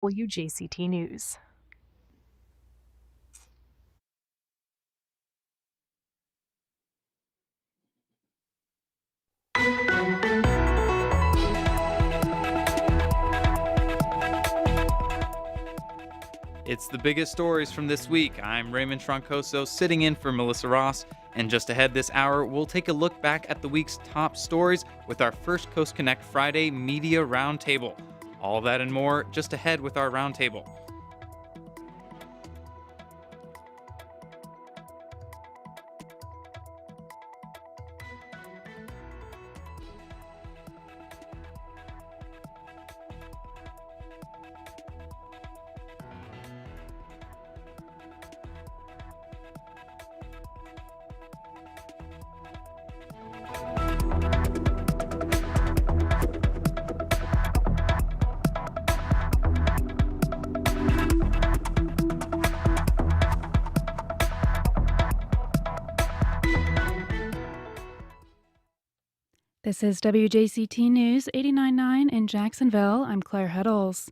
WJCT News. It's the biggest stories from this week. I'm Raymond Troncoso, sitting in for Melissa Ross. And just ahead this hour, we'll take a look back at the week's top stories with our First Coast Connect Friday Media Roundtable. All that and more just ahead with our roundtable. This is WJCT News 89.9 in Jacksonville. I'm Claire Huddles.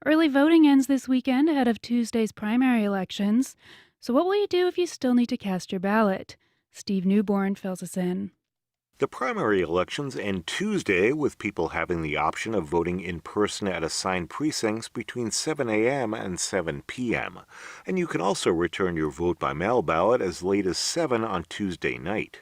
Early voting ends this weekend ahead of Tuesday's primary elections. So what will you do if you still need to cast your ballot? Steve Newborn fills us in. The primary elections end Tuesday, with people having the option of voting in person at assigned precincts between 7 a.m. and 7 p.m. And you can also return your vote-by-mail ballot as late as 7 on Tuesday night.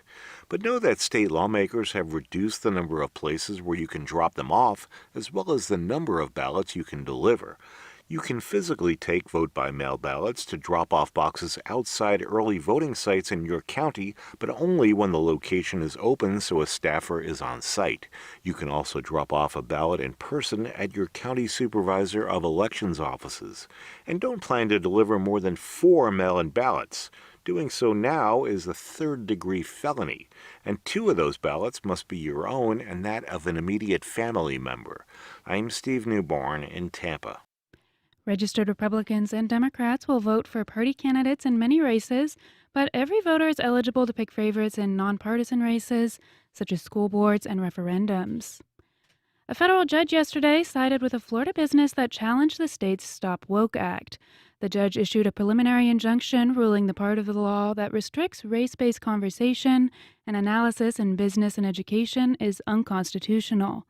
But know that state lawmakers have reduced the number of places where you can drop them off, as well as the number of ballots you can deliver. You can physically take vote-by-mail ballots to drop-off boxes outside early voting sites in your county, but only when the location is open so a staffer is on site. You can also drop off a ballot in person at your county supervisor of elections offices. And don't plan to deliver more than 4 mail-in ballots. Doing so now is a third-degree felony, and 2 of those ballots must be your own and that of an immediate family member. I'm Steve Newborn in Tampa. Registered Republicans and Democrats will vote for party candidates in many races, but every voter is eligible to pick favorites in nonpartisan races, such as school boards and referendums. A federal judge yesterday sided with a Florida business that challenged the state's Stop Woke Act. The judge issued a preliminary injunction ruling the part of the law that restricts race-based conversation and analysis in business and education is unconstitutional.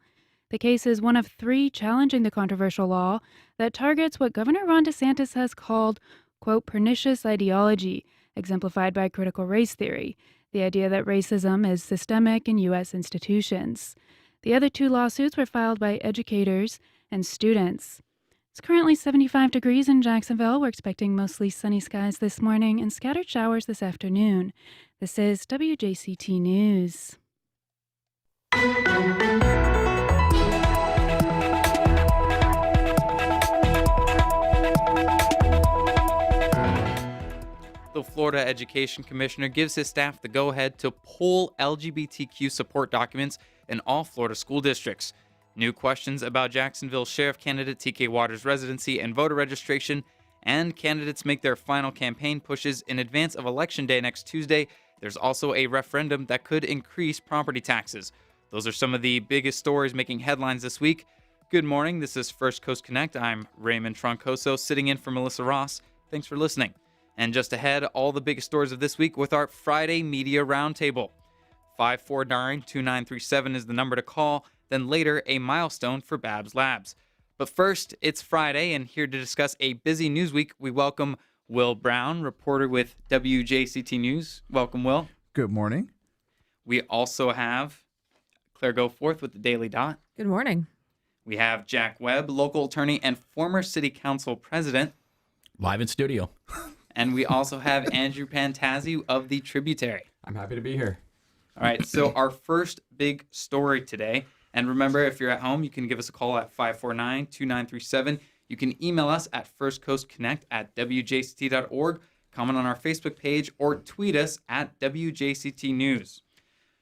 The case is one of 3 challenging the controversial law that targets what Governor Ron DeSantis has called, quote, pernicious ideology, exemplified by critical race theory, the idea that racism is systemic in U.S. institutions. The other 2 lawsuits were filed by educators and students. It's currently 75 degrees in Jacksonville. We're expecting mostly sunny skies this morning and scattered showers this afternoon. This is WJCT News. The Florida Education Commissioner gives his staff the go-ahead to pull LGBTQ support documents in all Florida school districts. New questions about Jacksonville Sheriff candidate TK Waters' residency and voter registration, and candidates make their final campaign pushes in advance of Election Day next Tuesday. There's also a referendum that could increase property taxes. Those are some of the biggest stories making headlines this week. Good morning, this is First Coast Connect. I'm Raymond Troncoso, sitting in for Melissa Ross. Thanks for listening. And just ahead, all the biggest stories of this week with our Friday Media Roundtable. 549-2937 is the number to call, then later a milestone for Babs Labs. But first, it's Friday, and here to discuss a busy news week, we welcome Will Brown, reporter with WJCT News. Welcome, Will. Good morning. We also have Claire Goforth with the Daily Dot. Good morning. We have Jack Webb, local attorney and former city council president. Live in studio. And we also have Andrew Pantazzi of the Tributary. I'm happy to be here. All right, so our first big story today, and remember, if you're at home, you can give us a call at 549-2937. You can email us at firstcoastconnect@wjct.org, comment on our Facebook page, or tweet us at WJCT News.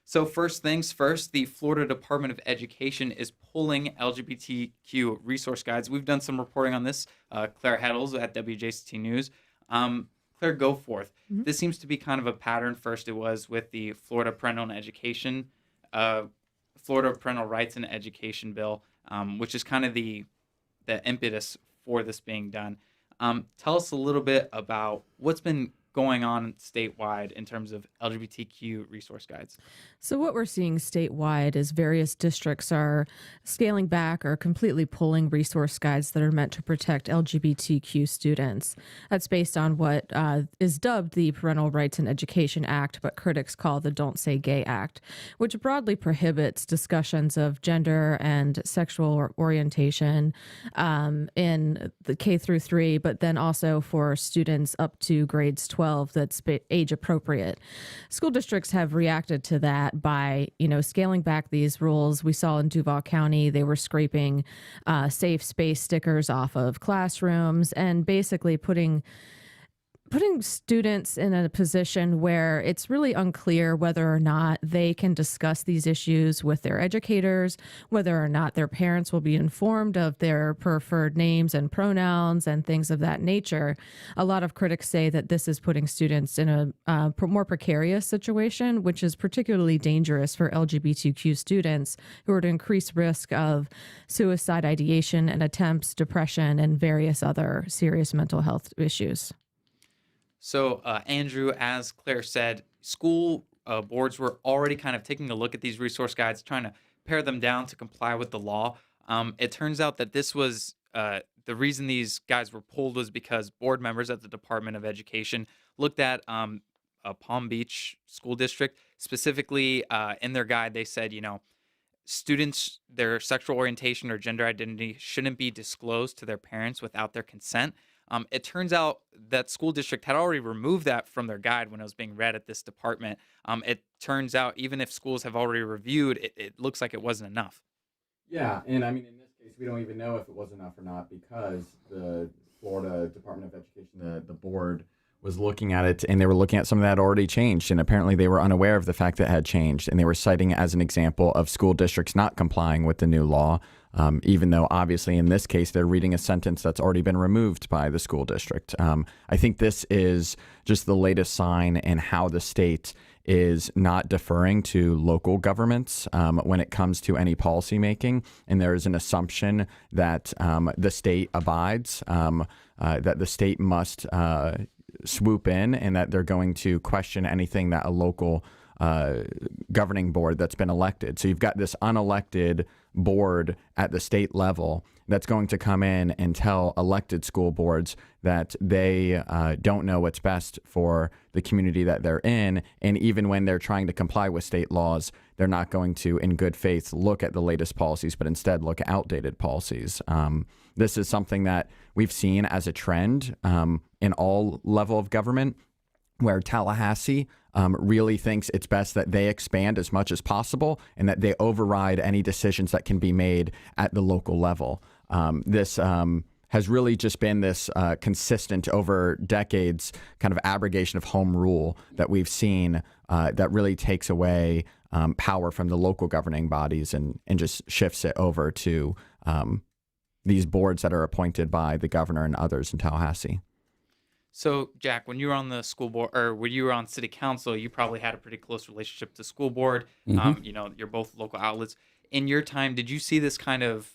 So first things first, the Florida Department of Education is pulling LGBTQ resource guides. We've done some reporting on this. Claire Heddles at WJCT News. Claire, go forth. Mm-hmm. This seems to be kind of a pattern. First, it was with the Florida Parental Rights and Education Bill, which is kind of the impetus for this being done. Tell us a little bit about what's been going on statewide in terms of LGBTQ resource guides. So what we're seeing statewide is various districts are scaling back or completely pulling resource guides that are meant to protect LGBTQ students. That's based on what is dubbed the Parental Rights in Education Act, but critics call the Don't Say Gay Act, which broadly prohibits discussions of gender and sexual orientation in the K through 3, but then also for students up to grades 12 that's age appropriate. School districts have reacted to that by, scaling back these rules. We saw in Duval County, they were scraping safe space stickers off of classrooms and basically putting students in a position where it's really unclear whether or not they can discuss these issues with their educators, whether or not their parents will be informed of their preferred names and pronouns and things of that nature. A lot of critics say that this is putting students in a more precarious situation, which is particularly dangerous for LGBTQ students who are at increased risk of suicide ideation and attempts, depression, and various other serious mental health issues. So, Andrew, as Claire said, school boards were already kind of taking a look at these resource guides, trying to pare them down to comply with the law. It turns out that this was the reason these guides were pulled was because board members at the Department of Education looked at a Palm Beach school district. Specifically, in their guide, they said, students, their sexual orientation or gender identity shouldn't be disclosed to their parents without their consent. It turns out that school district had already removed that from their guide when it was being read at this department. It turns out even if schools have already reviewed, it looks like it wasn't enough. Yeah, and I mean, in this case, we don't even know if it was enough or not because the Florida Department of Education, the board, was looking at it and they were looking at something that had already changed. And apparently they were unaware of the fact that it had changed. And they were citing it as an example of school districts not complying with the new law. Even though obviously in this case, they're reading a sentence that's already been removed by the school district. I think this is just the latest sign in how the state is not deferring to local governments when it comes to any policy making. And there is an assumption that the state abides, that the state must swoop in and that they're going to question anything that a local governing board that's been elected. So you've got this unelected board at the state level that's going to come in and tell elected school boards that they don't know what's best for the community that they're in. And even when they're trying to comply with state laws, they're not going to, in good faith, look at the latest policies, but instead look at outdated policies. This is something that we've seen as a trend in all level of government, where Tallahassee really thinks it's best that they expand as much as possible and that they override any decisions that can be made at the local level. This has really just been this consistent over decades kind of abrogation of home rule that we've seen that really takes away power from the local governing bodies and just shifts it over to these boards that are appointed by the governor and others in Tallahassee. So, Jack, when you were on the school board or when you were on city council, you probably had a pretty close relationship to school board. Mm-hmm. You're both local outlets. In your time, did you see this kind of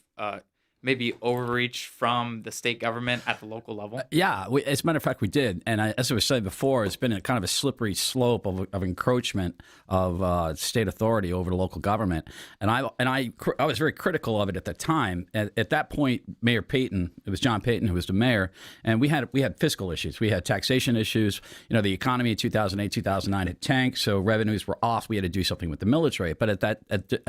maybe overreach from the state government at the local level? Yeah, as a matter of fact, we did. And as I was saying before, it's been a kind of a slippery slope of encroachment of state authority over the local government. And I was very critical of it at the time. At that point, Mayor Payton, it was John Payton who was the mayor, and we had fiscal issues. We had taxation issues. The economy in 2008, 2009 had tanked, so revenues were off. We had to do something with the millage rate. But at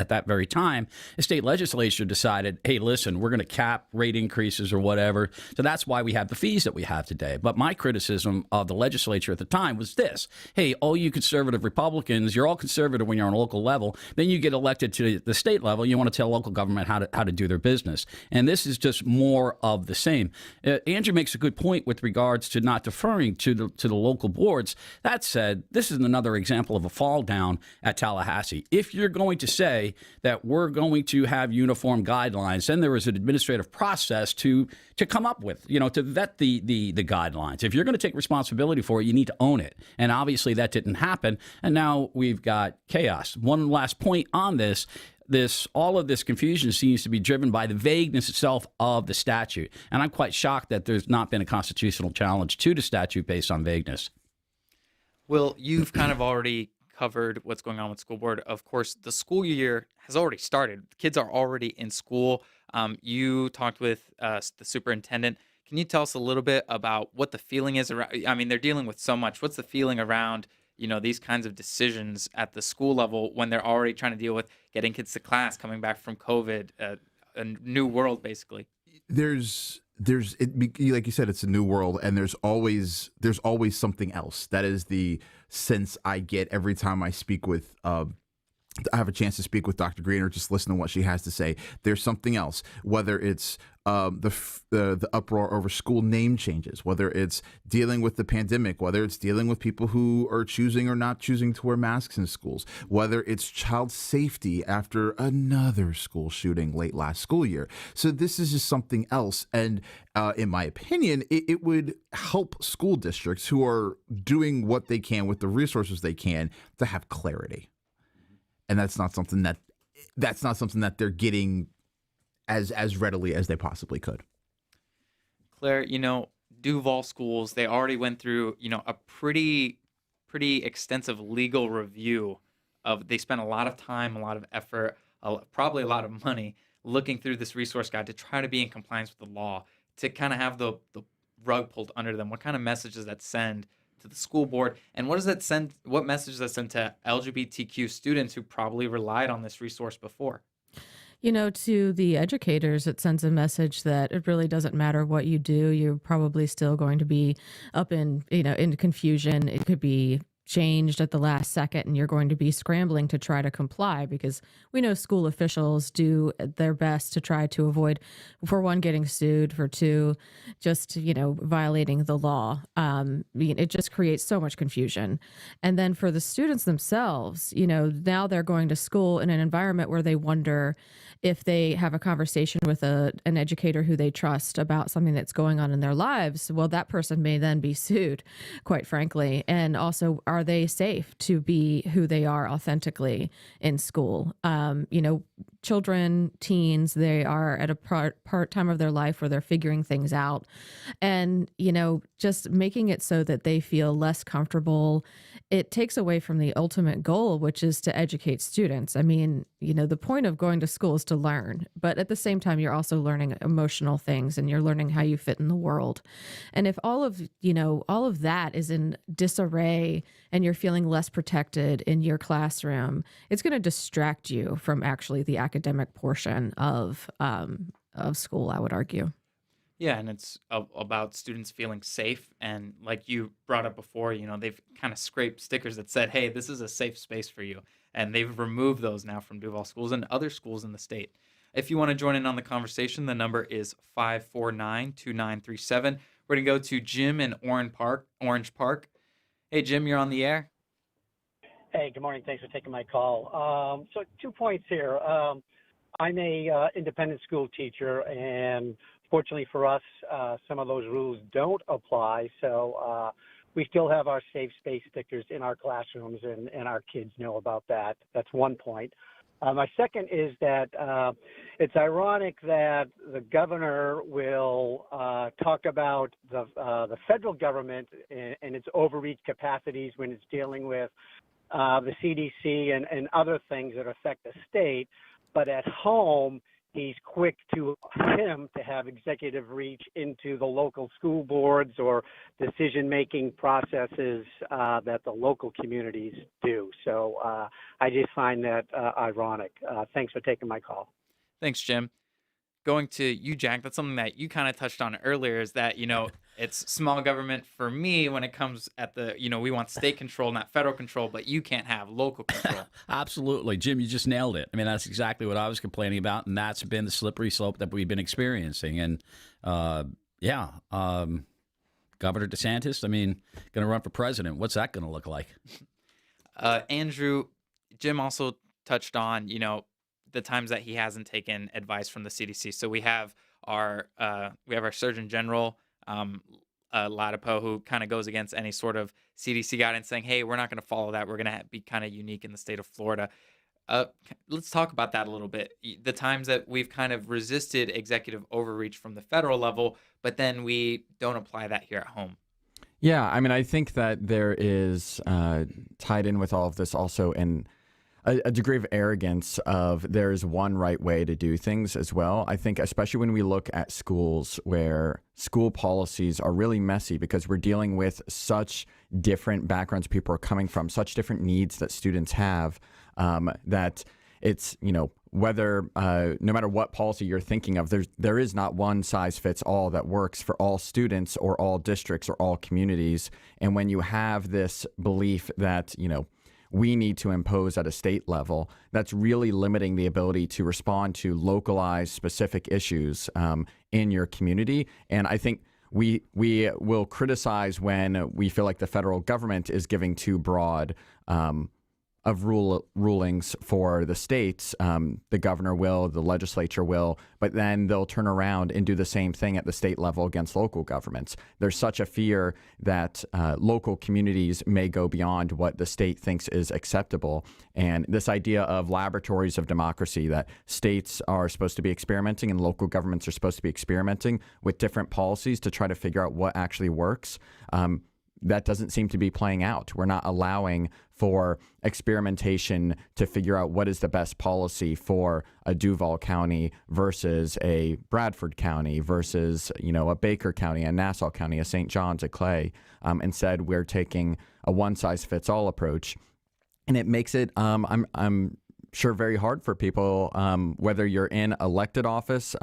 that very time, the state legislature decided, hey, listen, we're going to cap rate increases or whatever. So that's why we have the fees that we have today. But my criticism of the legislature at the time was this: hey, all you conservative Republicans, you're all conservative when you're on a local level. Then you get elected to the state level. You want to tell local government how to do their business. And this is just more of the same. Andrew makes a good point with regards to not deferring to the local boards. That said, this is another example of a fall down at Tallahassee. If you're going to say that we're going to have uniform guidelines, then there is an administrative process to come up with, to vet the guidelines. If you're going to take responsibility for it, you need to own it. And obviously that didn't happen. And now we've got chaos. One last point on this. all of this confusion seems to be driven by the vagueness itself of the statute. And I'm quite shocked that there's not been a constitutional challenge to the statute based on vagueness. Well, you've kind of already covered what's going on with school board. Of course, the school year has already started. Kids are already in school. You talked with the superintendent. Can you tell us a little bit about what the feeling is around? I mean, they're dealing with so much. What's the feeling around, these kinds of decisions at the school level when they're already trying to deal with getting kids to class, coming back from COVID, a new world, basically? Like you said, it's a new world, and there's always something else. That is the sense I get every time I speak with I have a chance to speak with Dr. Green or just listen to what she has to say. There's something else, whether it's the uproar over school name changes, whether it's dealing with the pandemic, whether it's dealing with people who are choosing or not choosing to wear masks in schools, whether it's child safety after another school shooting late last school year. So this is just something else. And in my opinion, it would help school districts who are doing what they can with the resources they can to have clarity. And that's not something that they're getting as readily as they possibly could. Claire, Duval Schools, they already went through, a pretty extensive legal review they spent a lot of time, a lot of effort, probably a lot of money looking through this resource guide to try to be in compliance with the law, to kind of have the rug pulled under them. What kind of message does that send to the school board? And what message does that send to LGBTQ students who probably relied on this resource before? To the educators, it sends a message that it really doesn't matter what you do. You're probably still going to be up in confusion. It could be changed at the last second, and you're going to be scrambling to try to comply, because we know school officials do their best to try to avoid, for one, getting sued, for two, just violating the law. It just creates so much confusion. And then for the students themselves, now they're going to school in an environment where they wonder if they have a conversation with an educator who they trust about something that's going on in their lives. Well, that person may then be sued, quite frankly. And also, are they safe to be who they are authentically in school? Children, teens, they are at a part time of their life where they're figuring things out. And, just making it so that they feel less comfortable, it takes away from the ultimate goal, which is to educate students. I mean, the point of going to school is to learn, but at the same time, you're also learning emotional things, and you're learning how you fit in the world. And if all of that is in disarray and you're feeling less protected in your classroom, it's going to distract you from actually the academic portion of school, I would argue. Yeah, and it's about students feeling safe. And like you brought up before, they've kind of scraped stickers that said, hey, this is a safe space for you. And they've removed those now from Duval Schools and other schools in the state. If you want to join in on the conversation, the number is 549-2937. We're going to go to Jim in Orange Park. Hey, Jim, you're on the air. Hey, good morning. Thanks for taking my call. So 2 points here. I'm a independent school teacher, and fortunately for us, some of those rules don't apply. So we still have our safe space stickers in our classrooms, and our kids know about that. That's 1 point. My second is that it's ironic that the governor will talk about the federal government and its overreach capacities when it's dealing with the CDC and other things that affect the state, but at home, he's quick to have executive reach into the local school boards or decision-making processes that the local communities do. So I just find that ironic. Thanks for taking my call. Thanks, Jim. Going to you, Jack, that's something that you kind of touched on earlier, is that, it's small government for me when it comes at the, we want state control, not federal control, but you can't have local control. Absolutely. Jim, you just nailed it. I mean, that's exactly what I was complaining about, and that's been the slippery slope that we've been experiencing. And, Governor DeSantis, going to run for president. What's that going to look like? Andrew, Jim also touched on, the times that he hasn't taken advice from the CDC. So we have our Surgeon General, Latipo, who kind of goes against any sort of CDC guidance, saying, hey, we're not going to follow that. We're going to be kind of unique in the state of Florida. Let's talk about that a little bit. The times that we've kind of resisted executive overreach from the federal level, but then we don't apply that here at home. Yeah, I mean, I think that there is tied in with all of this also in a degree of arrogance of there's one right way to do things as well. I think especially when we look at schools where school policies are really messy because we're dealing with such different backgrounds people are coming from, such different needs that students have, that it's, whether no matter what policy you're thinking of, there is not one size fits all that works for all students or all districts or all communities. And when you have this belief that, we need to impose at a state level, that's really limiting the ability to respond to localized specific issues in your community. And I think we will criticize when we feel like the federal government is giving too broad of rulings for the states. The governor will, the legislature will, but then they'll turn around and do the same thing at the state level against local governments. There's such a fear that local communities may go beyond what the state thinks is acceptable. And this idea of laboratories of democracy, that states are supposed to be experimenting and local governments are supposed to be experimenting with different policies to try to figure out what actually works. That doesn't seem to be playing out. We're not allowing for experimentation to figure out what is the best policy for a Duval County versus a Bradford County versus, a Baker County, a Nassau County, a St. John's, a Clay. Instead, we're taking a one-size-fits-all approach. And it makes it, I'm sure, very hard for people, whether you're in elected office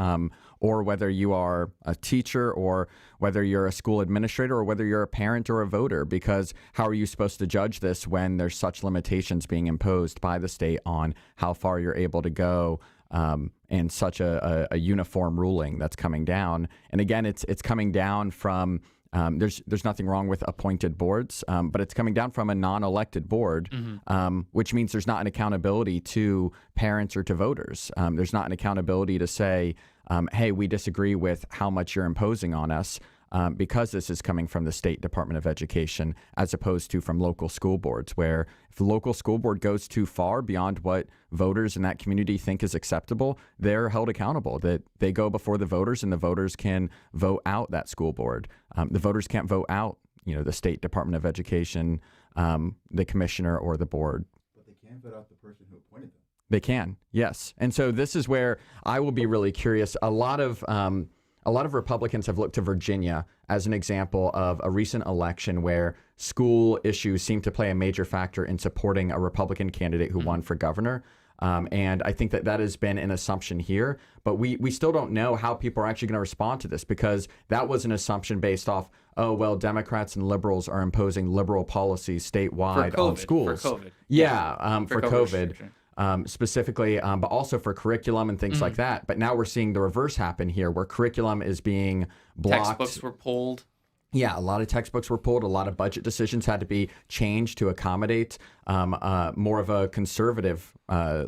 or whether you are a teacher or whether you're a school administrator or whether you're a parent or a voter, because how are you supposed to judge this when there's such limitations being imposed by the state on how far you're able to go and such a uniform ruling that's coming down. And again, it's coming down from there's nothing wrong with appointed boards, but it's coming down from a non-elected board, which means there's not an accountability to parents or to voters. There's not an accountability to say, hey, we disagree with how much you're imposing on us because this is coming from the State Department of Education as opposed to from local school boards, where if the local school board goes too far beyond what voters in that community think is acceptable, they're held accountable, that they go before the voters and the voters can vote out that school board. The voters can't vote out, the State Department of Education, the commissioner or the board. But they can vote out the person who appointed them. They can, yes. And so this is where I will be really curious. A lot of Republicans have looked to Virginia as an example of a recent election where school issues seem to play a major factor in supporting a Republican candidate who won for governor. And I think that has been an assumption here, but we still don't know how people are actually going to respond to this, because that was an assumption based off, Democrats and liberals are imposing liberal policies statewide on schools. For COVID. Yeah, for COVID. Specifically, but also for curriculum and things like that. But now we're seeing the reverse happen here, where curriculum is being blocked. Textbooks were pulled. Yeah, a lot of textbooks were pulled. A lot of budget decisions had to be changed to accommodate more of a conservative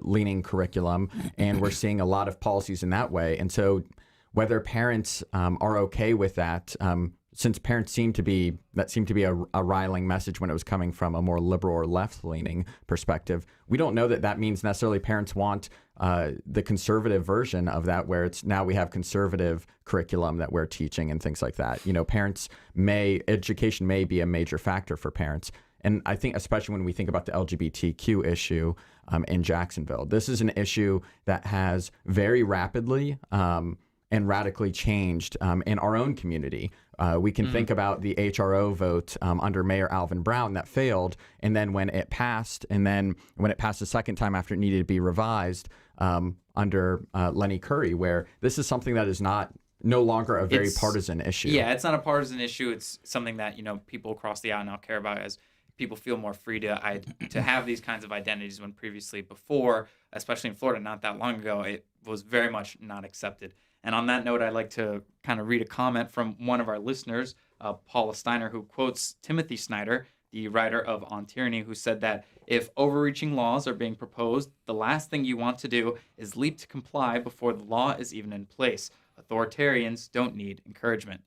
leaning curriculum. And we're seeing a lot of policies in that way. And so whether parents are okay with that, since parents seemed to be a riling message when it was coming from a more liberal or left-leaning perspective, we don't know that means necessarily parents want the conservative version of that, where it's now we have conservative curriculum that we're teaching and things like that. Education may be a major factor for parents. And I think especially when we think about the LGBTQ issue in Jacksonville, this is an issue that has very rapidly and radically changed in our own community. We can think about the HRO vote under Mayor Alvin Brown that failed, and then when it passed, the second time after it needed to be revised under Lenny Curry, where this is something that is no longer a very partisan issue. Yeah, it's not a partisan issue. It's something that people across the aisle now care about, as people feel more free to have these kinds of identities, when previously, before, especially in Florida, not that long ago, it was very much not accepted. And on that note, I'd like to kind of read a comment from one of our listeners, Paula Steiner, who quotes Timothy Snyder, the writer of On Tyranny, who said that if overreaching laws are being proposed, the last thing you want to do is leap to comply before the law is even in place. Authoritarians don't need encouragement.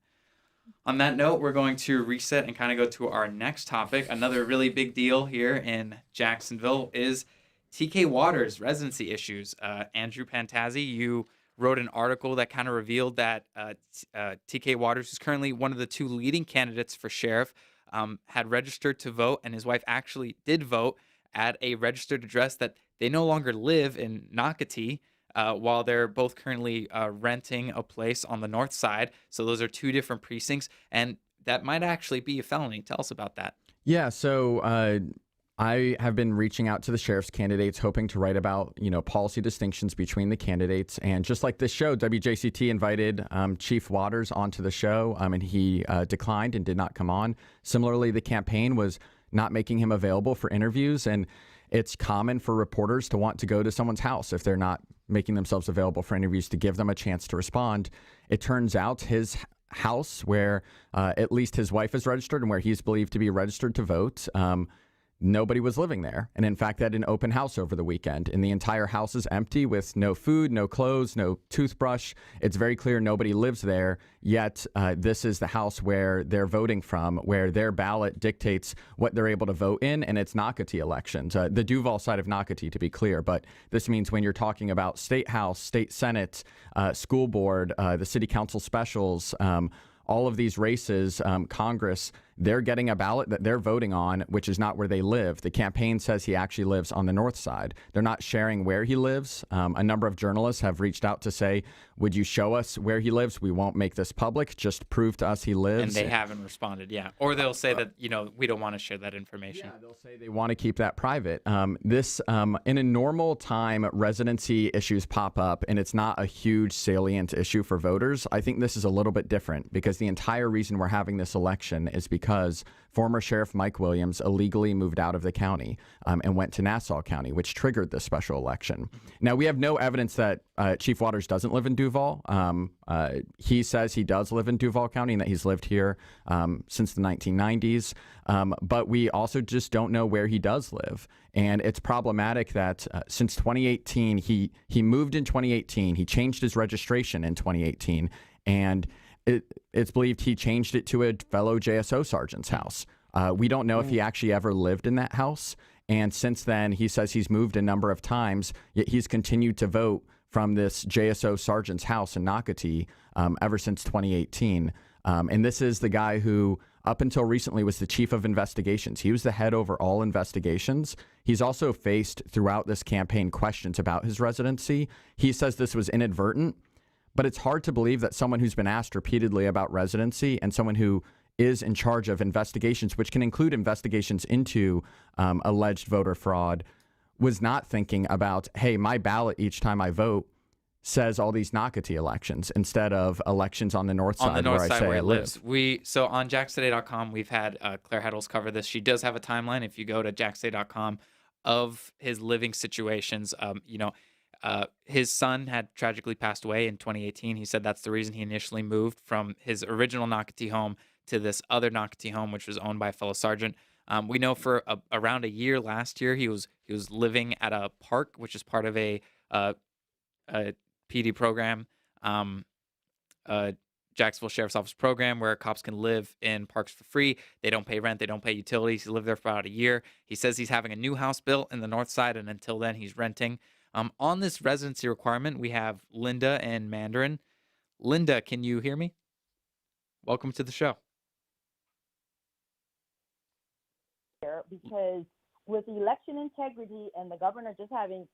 On that note, we're going to reset and kind of go to our next topic. Another really big deal here in Jacksonville is TK Waters residency issues. Andrew Pantazzi, you wrote an article that kind of revealed that TK Waters, who's currently one of the 2 leading candidates for sheriff, had registered to vote, and his wife actually did vote at a registered address that they no longer live in Nocatee, while they're both currently renting a place on the north side. So those are 2 different precincts, and that might actually be a felony. Tell us about that. Yeah, so I have been reaching out to the sheriff's candidates, hoping to write about, policy distinctions between the candidates. And just like this show, WJCT invited Chief Waters onto the show, and he declined and did not come on. Similarly, the campaign was not making him available for interviews, and it's common for reporters to want to go to someone's house if they're not making themselves available for interviews to give them a chance to respond. It turns out his house, where at least his wife is registered and where he's believed to be registered to vote, nobody was living there. And in fact, they had an open house over the weekend, and the entire house is empty with no food, no clothes, no toothbrush. It's very clear nobody lives there, yet this is the house where they're voting from, where their ballot dictates what they're able to vote in, and it's Nocatee elections, the Duval side of Nocatee, to be clear. But this means when you're talking about state house, state senate, school board, the city council specials, all of these races, Congress, they're getting a ballot that they're voting on, which is not where they live. The campaign says he actually lives on the north side. They're not sharing where he lives. A number of journalists have reached out to say, would you show us where he lives? We won't make this public. Just prove to us he lives. And they haven't responded, yeah. Or they'll say that, we don't want to share that information. Yeah, they'll say they want to keep that private. In a normal time, residency issues pop up, and it's not a huge salient issue for voters. I think this is a little bit different, because the entire reason we're having this election is because former Sheriff Mike Williams illegally moved out of the county and went to Nassau County, which triggered this special election. Now, we have no evidence that Chief Waters doesn't live in Duval. He says he does live in Duval County and that he's lived here since the 1990s. But we also just don't know where he does live. And it's problematic that since 2018, he moved in 2018. He changed his registration in 2018. And it's believed he changed it to a fellow JSO sergeant's house. We don't know if he actually ever lived in that house. And since then, he says he's moved a number of times, yet he's continued to vote from this JSO sergeant's house in Nocatee ever since 2018. And this is the guy who, up until recently, was the chief of investigations. He was the head over all investigations. He's also faced throughout this campaign questions about his residency. He says this was inadvertent. But it's hard to believe that someone who's been asked repeatedly about residency and someone who is in charge of investigations, which can include investigations into alleged voter fraud, was not thinking about, hey, my ballot each time I vote says all these Nocatee elections instead of elections on the north side, on the north side where I he live. lives. So on jackstoday.com, we've had Claire Heddles cover this. She does have a timeline. If you go to jackstoday.com of his living situations, his son had tragically passed away in 2018. He said that's the reason he initially moved from his original Nocatee home to this other Nocatee home, which was owned by a fellow sergeant. We know for around a year last year, he was living at a park, which is part of a PD program, Jacksonville Sheriff's Office program, where cops can live in parks for free. They don't pay rent. They don't pay utilities. He lived there for about a year. He says he's having a new house built in the north side, and until then, he's renting. On this residency requirement, we have Linda and Mandarin. Linda, can you hear me? Welcome to the show. Because with election integrity and the governor just having,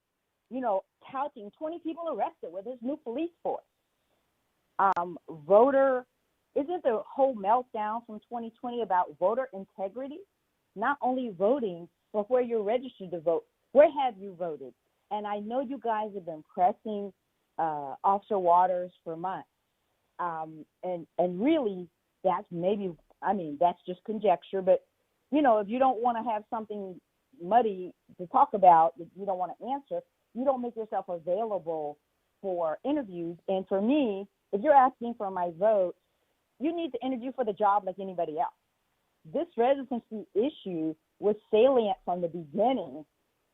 counting 20 people arrested with his new police force, isn't the whole meltdown from 2020 about voter integrity? Not only voting, but where you're registered to vote. Where have you voted? And I know you guys have been pressing Officer Waters for months. And really, that's that's just conjecture. But, if you don't want to have something muddy to talk about that you don't want to answer, you don't make yourself available for interviews. And for me, if you're asking for my vote, you need to interview for the job like anybody else. This residency issue was salient from the beginning.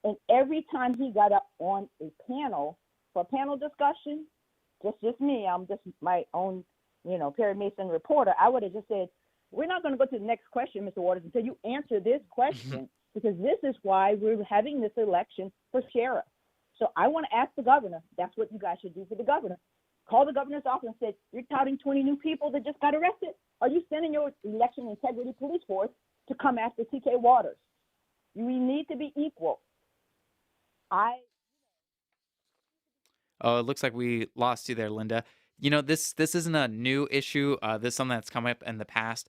And every time he got up on a panel for a panel discussion, just me, I'm just my own, Perry Mason reporter, I would have just said, we're not going to go to the next question, Mr. Waters, until you answer this question. because this is why we're having this election for sheriff. So I want to ask the governor, that's what you guys should do for the governor. Call the governor's office and say, you're touting 20 new people that just got arrested? Are you sending your election integrity police force to come after TK Waters? We need to be equal. Oh, it looks like we lost you there, Linda. You know, this isn't a new issue. This is something that's come up in the past.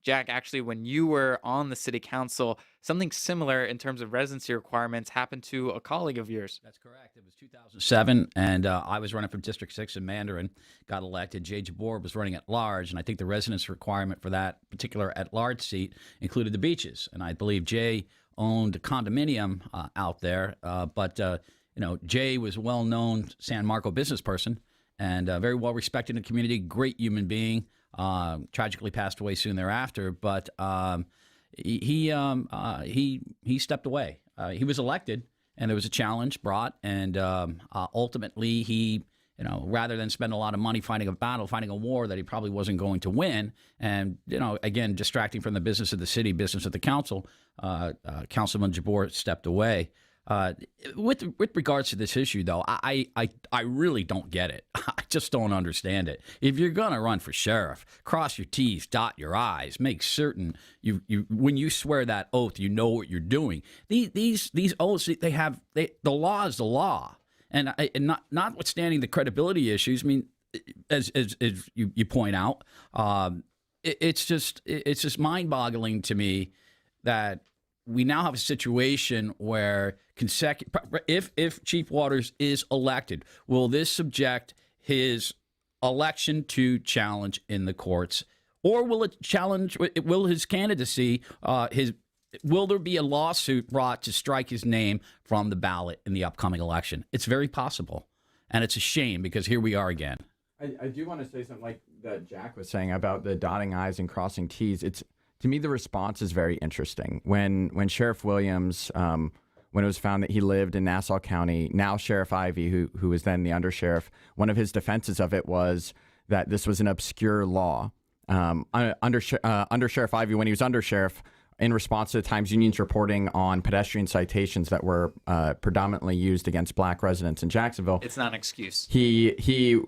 Jack, actually, when you were on the city council, something similar in terms of residency requirements happened to a colleague of yours. That's correct. It was 2007, and I was running from District 6 in Mandarin, got elected. Jay Jabor was running at large, and I think the residence requirement for that particular at-large seat included the beaches. And I believe Jay owned a condominium out there, but Jay was a well-known San Marco business person and very well-respected in the community, great human being. Tragically passed away soon thereafter, but he stepped away. He was elected, and there was a challenge brought, and ultimately he, rather than spend a lot of money fighting a war that he probably wasn't going to win, and again distracting from the business of the city, business of the council, Councilman Jabor stepped away. With regards to this issue, though, I really don't get it. I just don't understand it. If you're gonna run for sheriff, cross your T's, dot your I's, make certain you when you swear that oath, you know what you're doing. These oaths, the law is the law, and notwithstanding the credibility issues. I mean, as you point out, it's just mind-boggling to me that we now have a situation where if Chief Waters is elected, will this subject his election to challenge in the courts, or will his candidacy, will there be a lawsuit brought to strike his name from the ballot in the upcoming election? It's very possible, and it's a shame because here we are again. I do want to say something like that Jack was saying about the dotting I's and crossing T's. To me, the response is very interesting. When Sheriff Williams, when it was found that he lived in Nassau County, now Sheriff Ivey, who was then the undersheriff, one of his defenses of it was that this was an obscure law. Under Sheriff Ivey, when he was undersheriff, in response to the Times Union's reporting on pedestrian citations that were predominantly used against black residents in Jacksonville. It's not an excuse. He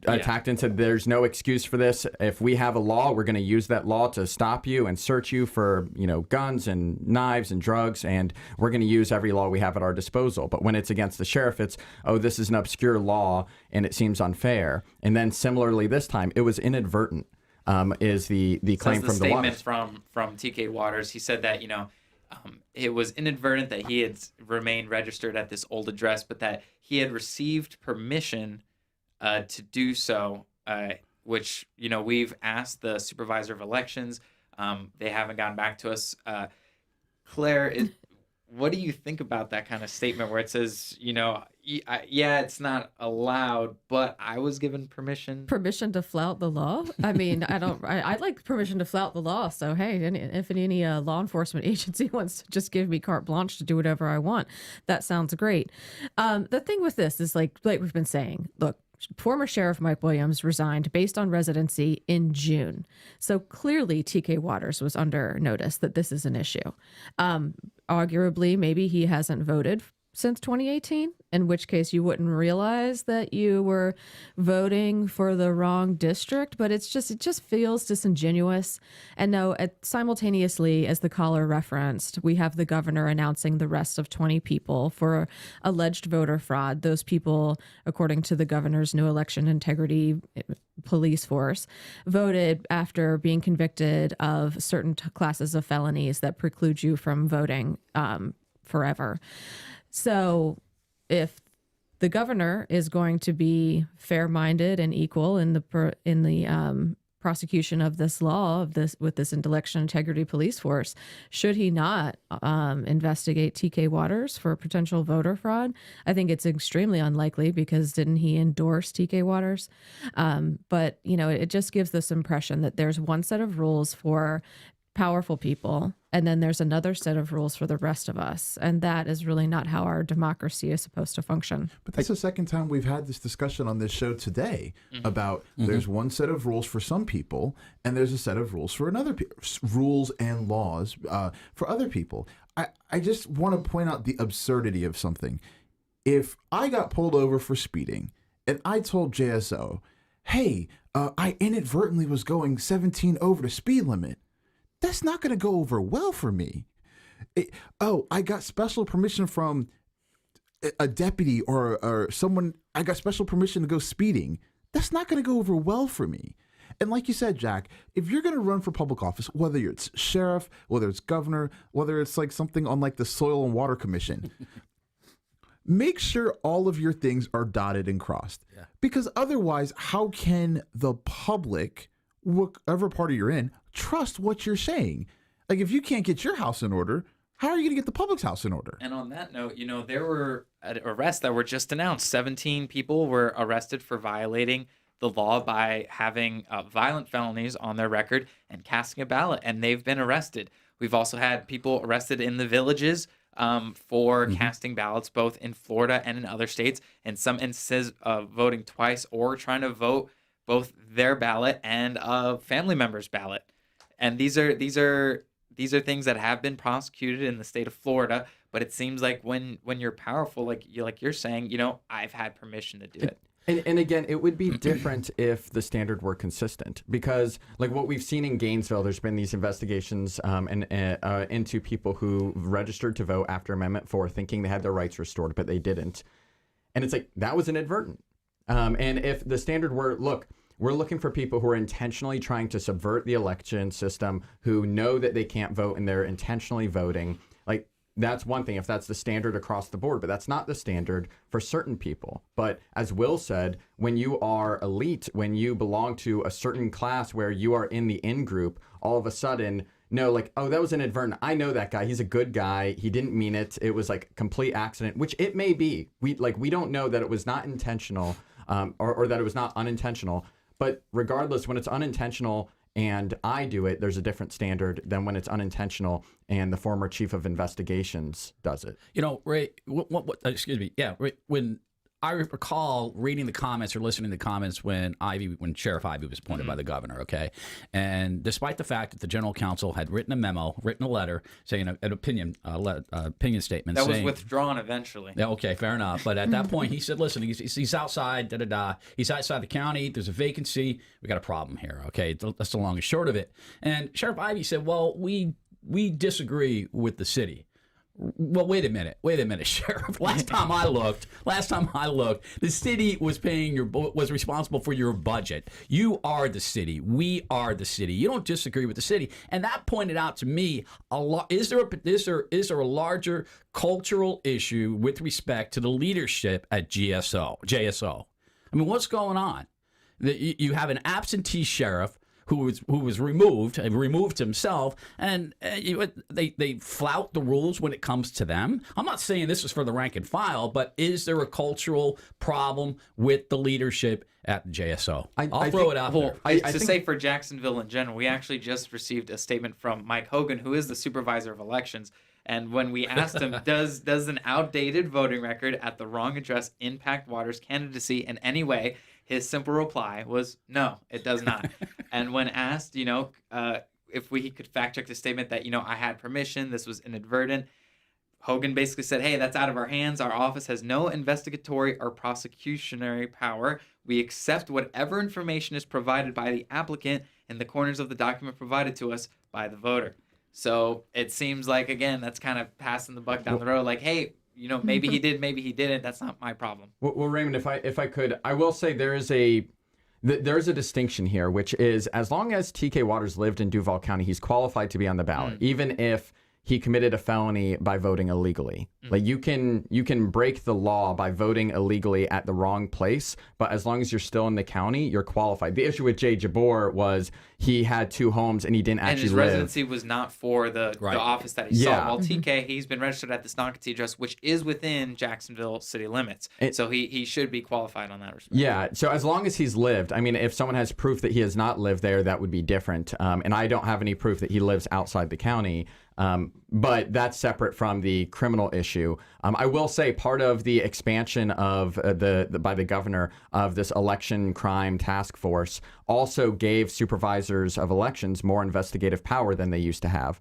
attacked and said, there's no excuse for this. If we have a law, we're going to use that law to stop you and search you for, guns and knives and drugs, and we're going to use every law we have at our disposal. But when it's against the sheriff, it's, this is an obscure law and it seems unfair. And then similarly this time, it was inadvertent. Is the claim from the Waters. Statement from TK Waters. He said that it was inadvertent that he had remained registered at this old address, but that he had received permission to do so, which we've asked the Supervisor of Elections. They haven't gotten back to us. Claire, what do you think about that kind of statement where it says, yeah, it's not allowed, but I was given permission? Permission to flout the law? I mean, I like permission to flout the law. So, hey, if any law enforcement agency wants to just give me carte blanche to do whatever I want, that sounds great. The thing with this is like we've been saying, look, former Sheriff Mike Williams resigned based on residency in June. So clearly TK Waters was under notice that this is an issue. Arguably, maybe he hasn't voted since 2018, in which case you wouldn't realize that you were voting for the wrong district, but it just feels disingenuous. And no, simultaneously, as the caller referenced, we have the governor announcing the rest of 20 people for alleged voter fraud. Those people, according to the governor's new election integrity police force, voted after being convicted of certain classes of felonies that preclude you from voting forever. So if the governor is going to be fair-minded and equal in the prosecution of this law with this election integrity police force, should he not investigate TK Waters for potential voter fraud? I think it's extremely unlikely because didn't he endorse TK Waters? But it just gives this impression that there's one set of rules for powerful people, and then there's another set of rules for the rest of us. And that is really not how our democracy is supposed to function. But that's the second time we've had this discussion on this show today about there's one set of rules for some people, and there's a set of rules for rules and laws for other people. I just want to point out the absurdity of something. If I got pulled over for speeding and I told JSO, hey, I inadvertently was going 17 over the speed limit, that's not going to go over well for me. I got special permission from a deputy or someone. I got special permission to go speeding. That's not going to go over well for me. And like you said, Jack, if you're going to run for public office, whether it's sheriff, whether it's governor, whether it's like something on like the Soil and Water Commission, make sure all of your things are dotted and crossed. Yeah. Because otherwise, how can the public, whatever party you're in, trust what you're saying? Like if you can't get your house in order, how are you going to get the public's house in order? And on that note, there were arrests that were just announced. 17 people were arrested for violating the law by having violent felonies on their record and casting a ballot, and they've been arrested. We've also had people arrested in the villages for casting ballots, both in Florida and in other states, in some instances voting twice or trying to vote both their ballot and a family member's ballot. And these are things that have been prosecuted in the state of Florida, but it seems like when you're powerful, like you're saying, I've had permission to do it. And again, it would be different if the standard were consistent, because like what we've seen in Gainesville, there's been these investigations into people who registered to vote after Amendment 4 thinking they had their rights restored, but they didn't. And it's like, that was inadvertent. And if the standard were, look, we're looking for people who are intentionally trying to subvert the election system, who know that they can't vote and they're intentionally voting, like, that's one thing if that's the standard across the board, but that's not the standard for certain people. But as Will said, when you are elite, when you belong to a certain class where you are in the in group, all of a sudden, no, like, oh, that was inadvertent. I know that guy. He's a good guy. He didn't mean it. It was like complete accident, which it may be. We don't know that it was not intentional or that it was not unintentional. But regardless, when it's unintentional and I do it, there's a different standard than when it's unintentional and the former chief of investigations does it. Ray, excuse me. Yeah, Ray, when I recall reading the comments or listening to the comments when Sheriff Ivey was appointed by the governor, okay? And despite the fact that the general counsel had written a letter saying an opinion statement. That was withdrawn eventually. Yeah, okay, fair enough. But at that point, he said, listen, he's outside, he's outside the county, there's a vacancy, we got a problem here, okay? That's the long and short of it. And Sheriff Ivey said, well, we disagree with the city. Well, wait a minute, Sheriff. Last time I looked, the city was responsible for your budget. You are the city. We are the city. You don't disagree with the city, and that pointed out to me is there a larger cultural issue with respect to the leadership at JSO? I mean, what's going on? You have an absentee sheriff who was removed himself, and they flout the rules when it comes to them. I'm not saying this is for the rank and file, but is there a cultural problem with the leadership at JSO? I'll throw it out there. To say for Jacksonville in general, we actually just received a statement from Mike Hogan, who is the supervisor of elections. And when we asked him, does an outdated voting record at the wrong address impact Waters' candidacy in any way? His simple reply was, no, it does not. And when asked, if he could fact check the statement that, I had permission, this was inadvertent, Hogan basically said, hey, that's out of our hands. Our office has no investigatory or prosecutionary power. We accept whatever information is provided by the applicant in the corners of the document provided to us by the voter. So it seems like, again, that's kind of passing the buck down the road. Like, hey, maybe he did, maybe he didn't. That's not my problem. Well, Raymond, if I could, I will say there's a distinction here, which is as long as TK Waters lived in Duval County, he's qualified to be on the ballot, even if he committed a felony by voting illegally. Like you can break the law by voting illegally at the wrong place, but as long as you're still in the county, you're qualified. The issue with Jay Jabor was he had 2 homes and he didn't actually live. And his residency was not for the office that he saw. While TK, he's been registered at the Snoqualmie address, which is within Jacksonville city limits. So he should be qualified on that respect. Yeah, so as long as he's lived, I mean, if someone has proof that he has not lived there, that would be different. And I don't have any proof that he lives outside the county. But that's separate from the criminal issue. I will say part of the expansion of by the governor of this election crime task force also gave supervisors of elections more investigative power than they used to have.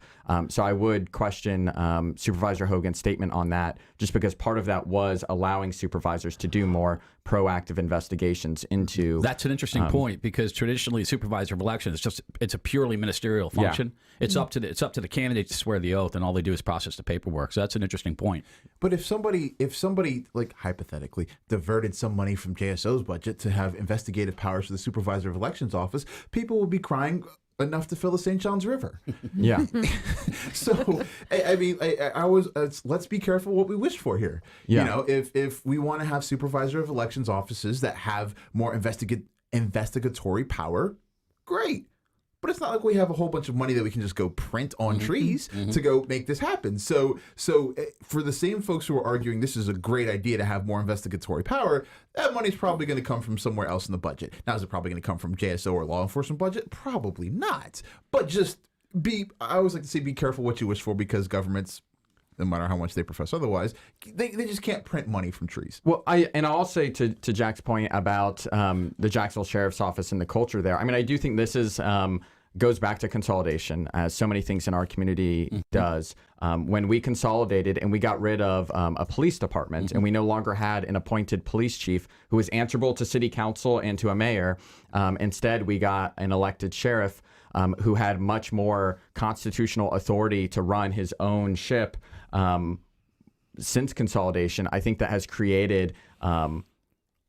So I would question Supervisor Hogan's statement on that, just because part of that was allowing supervisors to do more proactive investigations into. That's an interesting point, because traditionally, supervisor of elections, it's a purely ministerial function. Yeah. It's up to the candidate to swear the oath, and all they do is process the paperwork. So that's an interesting point. But if somebody like hypothetically diverted some money from JSO's budget to have investigative powers for the supervisor of elections office, people will be crying enough to fill the St. John's River. Yeah. So I mean, let's be careful what we wish for here. Yeah. You know, if we want to have supervisor of elections offices that have more investigatory power, great. But it's not like we have a whole bunch of money that we can just go print on trees to go make this happen. So for the same folks who are arguing this is a great idea to have more investigatory power, that money's probably going to come from somewhere else in the budget. Now, is it probably going to come from JSO or law enforcement budget? Probably not. But just I always like to say, be careful what you wish for, because governments, no matter how much they profess otherwise, they just can't print money from trees. Well, I'll say to Jack's point about the Jacksonville Sheriff's Office and the culture there. I mean, I do think this is goes back to consolidation, as so many things in our community does. When we consolidated and we got rid of a police department, and we no longer had an appointed police chief who was answerable to city council and to a mayor, instead we got an elected sheriff who had much more constitutional authority to run his own ship. Since consolidation, I think that has created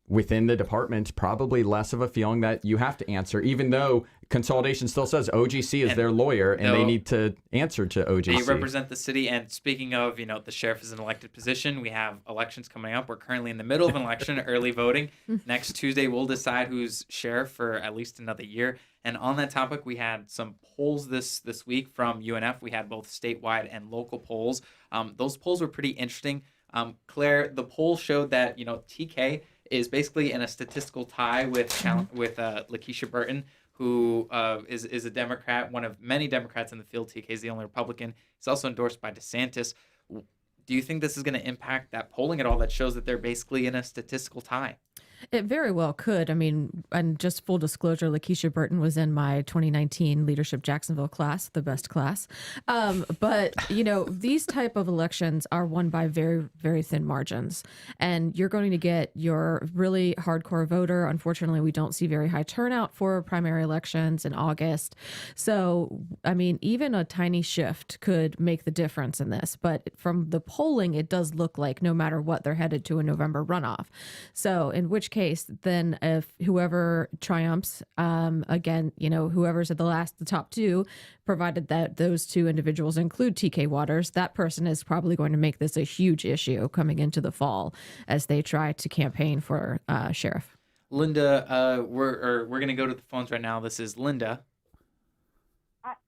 within the department probably less of a feeling that you have to answer, even though consolidation still says OGC is their lawyer and they need to answer to OGC. They represent the city. And speaking of, the sheriff is an elected position. We have elections coming up. We're currently in the middle of an election, early voting. Next Tuesday, we'll decide who's sheriff for at least another year. And on that topic, we had some polls this week from UNF. We had both statewide and local polls. Those polls were pretty interesting. Claire, the poll showed that, TK is basically in a statistical tie with Lakeisha Burton, who is a Democrat, one of many Democrats in the field. TK is the only Republican. He's also endorsed by DeSantis. Do you think this is going to impact that polling at all, that shows that they're basically in a statistical tie? It very well could. I mean, and just full disclosure, Lakeisha Burton was in my 2019 Leadership Jacksonville class, the best class. But, these type of elections are won by very, very thin margins. And you're going to get your really hardcore voter. Unfortunately, we don't see very high turnout for primary elections in August. So, I mean, even a tiny shift could make the difference in this. But from the polling, it does look like no matter what, they're headed to a November runoff. So in which case, then if whoever triumphs, again, whoever's at the top two, provided that those two individuals include TK Waters, that person is probably going to make this a huge issue coming into the fall as they try to campaign for sheriff. Linda, we're going to go to the phones right now. This is Linda.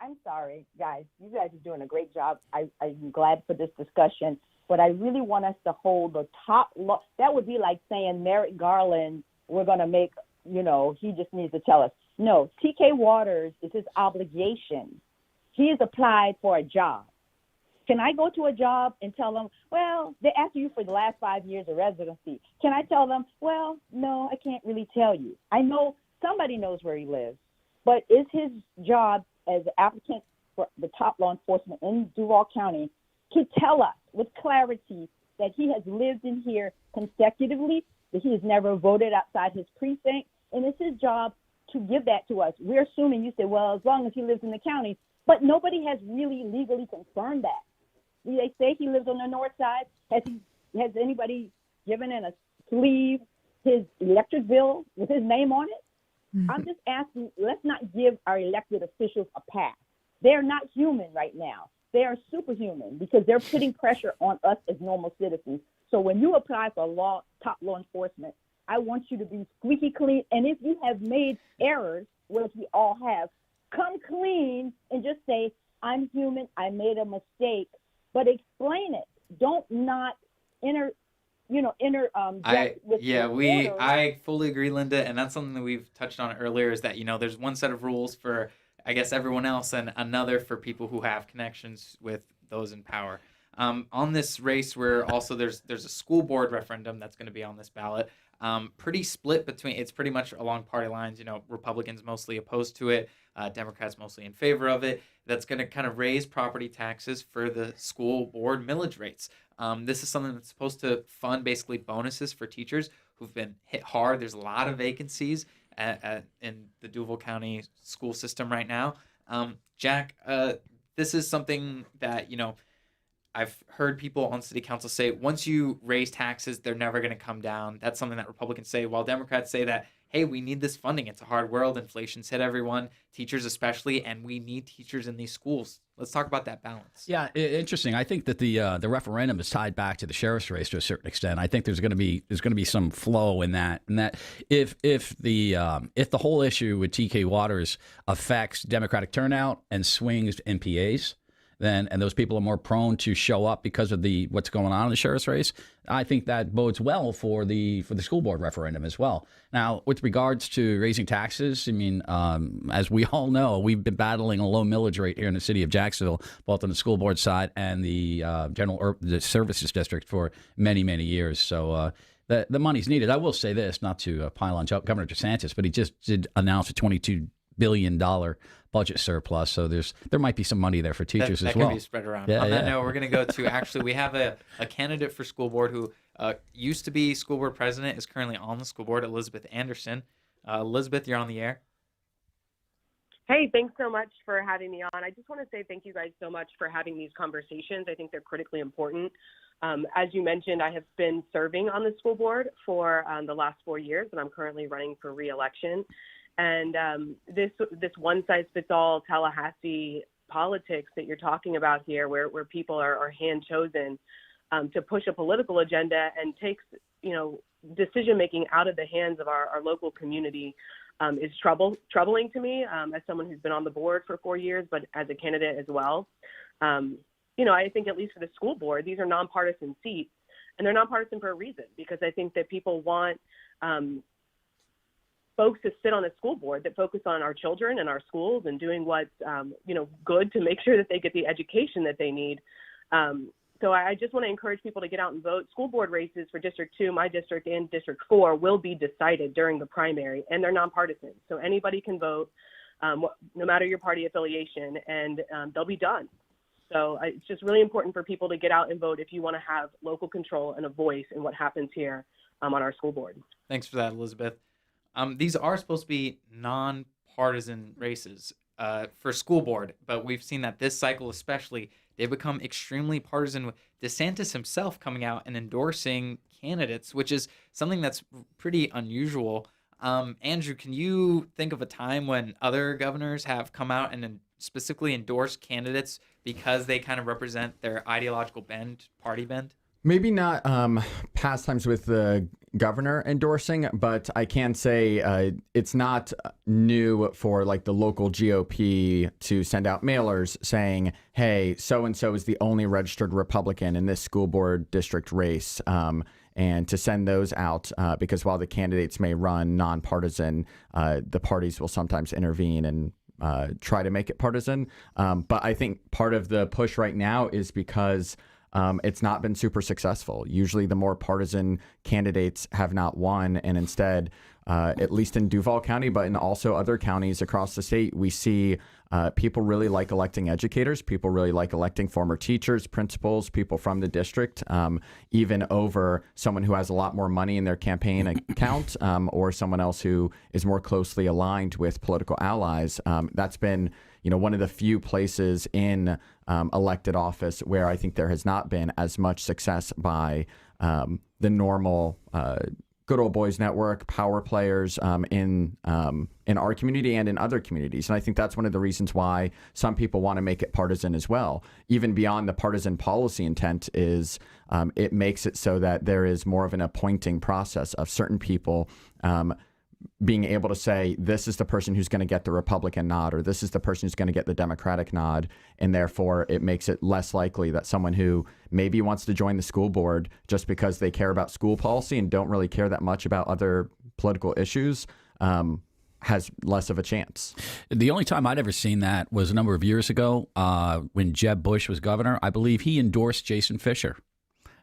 I'm sorry, guys. You guys are doing a great job. I'm glad for this discussion. But I really want us to hold the top law. That would be like saying Merrick Garland, we're going to make, he just needs to tell us. No, TK Waters is his obligation. He has applied for a job. Can I go to a job and tell them, well, they asked you for the last 5 years of residency. Can I tell them, well, no, I can't really tell you. I know somebody knows where he lives, but is his job as an applicant for the top law enforcement in Duval County to tell us with clarity that he has lived in here consecutively, that he has never voted outside his precinct, and it's his job to give that to us. We're assuming you say, well, as long as he lives in the county, but nobody has really legally confirmed that. They say he lives on the north side. Has anybody given in a sleeve his electric bill with his name on it? I'm just asking, let's not give our elected officials a pass. They're not human right now. They are superhuman because they're putting pressure on us as normal citizens. So when you apply for top law enforcement, I want you to be squeaky clean. And if you have made errors, which we all have, come clean and just say, I'm human, I made a mistake, but explain it. Don't not I fully agree, Linda, and that's something that we've touched on earlier, is that there's one set of rules for I guess everyone else and another for people who have connections with those in power. On this race, where also there's a school board referendum that's going to be on this ballot. Pretty split between, it's pretty much along party lines. Republicans mostly opposed to it, Democrats mostly in favor of it. That's going to kind of raise property taxes for the school board millage rates. This is something that's supposed to fund basically bonuses for teachers who've been hit hard. There's a lot of vacancies in the Duval County school system right now. Jack, this is something that, I've heard people on city council say, once you raise taxes, they're never going to come down. That's something that Republicans say, while Democrats say that, hey, we need this funding. It's a hard world. Inflation's hit everyone, teachers especially, and we need teachers in these schools. Let's talk about that balance. Yeah, interesting. I think that the referendum is tied back to the sheriff's race to a certain extent. I think there's going to be some flow in that, and that if the whole issue with TK Waters affects Democratic turnout and swings MPAs, and those people are more prone to show up because of what's going on in the sheriff's race, I think that bodes well for the school board referendum as well. Now, with regards to raising taxes, I mean, as we all know, we've been battling a low millage rate here in the city of Jacksonville, both on the school board side and the the services district for many, many years. So the money's needed. I will say this, not to pile on Governor DeSantis, but he just did announce a $22 billion budget surplus, so there might be some money there for teachers as well. That can be spread around. On that note, we're going to go to, actually, we have a candidate for school board who used to be school board president, is currently on the school board, Elizabeth Anderson. Elizabeth, you're on the air. Hey, thanks so much for having me on. I just want to say thank you guys so much for having these conversations. I think they're critically important. As you mentioned, I have been serving on the school board for the last 4 years, and I'm currently running for re-election. And this one-size-fits-all Tallahassee politics that you're talking about here, where people are hand-chosen to push a political agenda and takes, decision-making out of the hands of our local community is troubling to me as someone who's been on the board for 4 years, but as a candidate as well. I think at least for the school board, these are nonpartisan seats, and they're nonpartisan for a reason, because I think that people want folks to sit on a school board that focus on our children and our schools and doing what's, good to make sure that they get the education that they need. So I just want to encourage people to get out and vote. School board races for District 2, my district, and District 4 will be decided during the primary, and they're nonpartisan. So anybody can vote, no matter your party affiliation, and they'll be done. So it's just really important for people to get out and vote if you want to have local control and a voice in what happens here on our school board. Thanks for that, Elizabeth. These are supposed to be nonpartisan races for school board, but we've seen that this cycle especially, they've become extremely partisan, with DeSantis himself coming out and endorsing candidates, which is something that's pretty unusual. Andrew, can you think of a time when other governors have come out and specifically endorsed candidates because they kind of represent their ideological bend, party bend? Maybe not past times with the governor endorsing, but I can say it's not new for like the local GOP to send out mailers saying, hey, so-and-so is the only registered Republican in this school board district race. And to send those out because while the candidates may run nonpartisan, the parties will sometimes intervene and try to make it partisan. But I think part of the push right now is because it's not been super successful. Usually the more partisan candidates have not won, and instead, at least in Duval County, but in also other counties across the state, we see people really like electing educators. People really like electing former teachers, principals, people from the district, even over someone who has a lot more money in their campaign account or someone else who is more closely aligned with political allies. That's been one of the few places in elected office where I think there has not been as much success by the normal good old boys network power players in our community and in other communities. And I think that's one of the reasons why some people want to make it partisan as well. Even beyond the partisan policy intent is it makes it so that there is more of an appointing process of certain people being able to say, this is the person who's going to get the Republican nod, or this is the person who's going to get the Democratic nod. And therefore, it makes it less likely that someone who maybe wants to join the school board just because they care about school policy and don't really care that much about other political issues has less of a chance. The only time I'd ever seen that was a number of years ago when Jeb Bush was governor. I believe he endorsed Jason Fisher.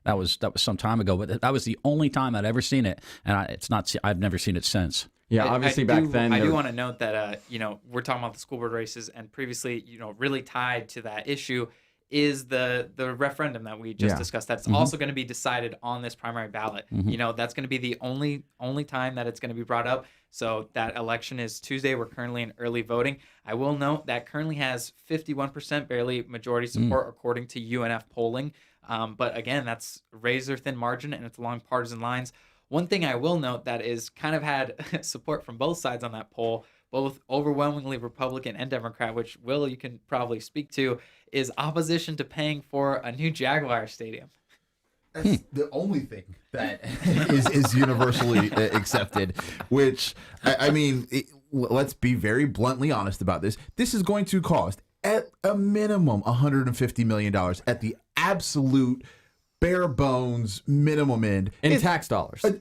That was some time ago, but that was the only time I'd ever seen it, and I've never seen it since. Yeah, obviously back then. I do want to note that we're talking about the school board races, and previously, really tied to that issue is the referendum that we just discussed. That's also going to be decided on this primary ballot. That's going to be the only time that it's going to be brought up. So that election is Tuesday. We're currently in early voting. I will note that currently has 51% barely majority support according to UNF polling. But again, that's razor thin margin, and it's along partisan lines. One thing I will note that is kind of had support from both sides on that poll, both overwhelmingly Republican and Democrat, which, Will, you can probably speak to, is opposition to paying for a new Jaguars Stadium. That's the only thing that is universally accepted, which, I mean, let's be very bluntly honest about this. This is going to cost, at a minimum, $150 million at the absolute bare bones minimum end in tax dollars. In